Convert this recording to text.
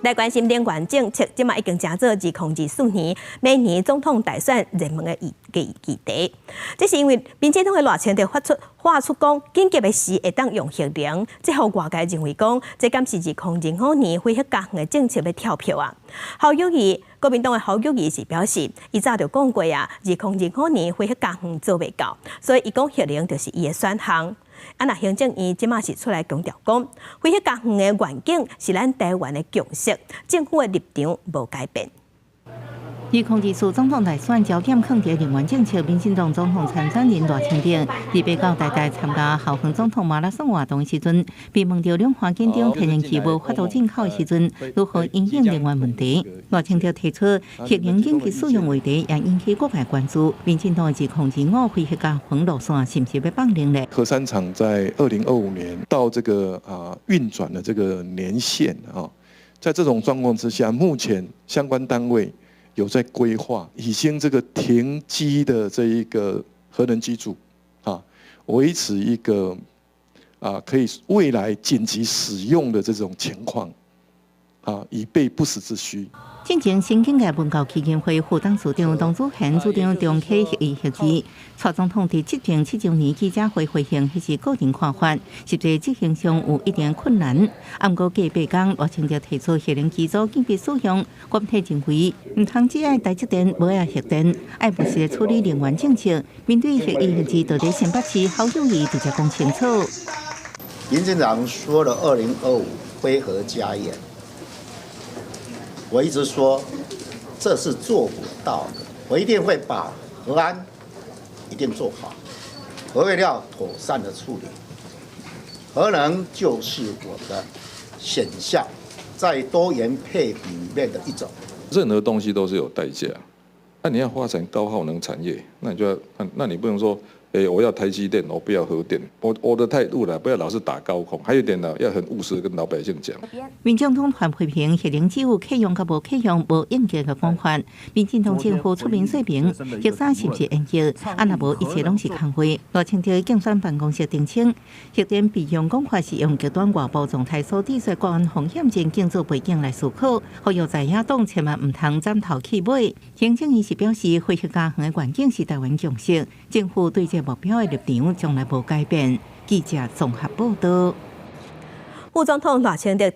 来关心联关政策，即马已经正做2024年每年总统大选热门的议题。这是因为民进党的赖清德发出讲，紧急的时会当用核能，即互外界认为讲，这敢是2025年恢复家园的政策要跳票啊？侯友宜，国民党的侯友宜是表示，伊早就讲过啊，2025年恢复家园做未到，所以伊讲核能就是伊的选项。那行政院即马是出来强调讲，恢复家园的愿景是咱台湾的共识，政府的立场无改变。2024总统大选焦点放在能源政策，民进党总统参选人赖清德伫北港台参加校园总统马拉松活动的时阵，被问到两环境中天然气无法度进口的时阵，如何应应能源问题？赖清德提出核能经济使用问题，也引起国外关注。民进党2025恢复家园路线是不是要放零呢？核三厂在2025年到这个运转的这个年限啊，在这种状况之下，目前相关单位有在规划，已经这个停机的这一个核能机组啊，维持一个可以未来紧急使用的这种情况啊，以备不时之需。进前新境界文教基金会副董事长董祖贤主张重启核议核机，蔡总统伫执政7周年记者会回应，迄是个人看法，实际执行上有一定困难。不过隔8天，赖清德提出核能机组紧急使用，官体认为唔通只爱台积电，无爱核电，爱务实处理能源政策。面对核议核机，到底新北市侯友宜直接讲清楚。民进党说了2025非核家园。我一直说，这是做不到的。我一定会把核安一定做好，核废料妥善的处理，核能就是我的选项，在多元配比里面的一种。任何东西都是有代价，那你要发展高耗能产业，那你就要，那你不能说。我要台积电，我不要核电。我的态度啦，不要老是打高空。还有一点呢，要很务实的跟老百姓讲。民众党团批评核能只有启用甲无启用无应急的方法。民进党政府出面说明，核三是不是应急，若无一切拢是空话。赖清德竞选办公室澄清，核电备用讲法是用极端外部状态所抵制国安风险前建造背景来思考，呼吁在野党千万唔通斩头去尾。行政院是表示，恢复家园的环境是台湾共识，政府对这目标的立场从来无改变。记者综合报道。副总统赖清德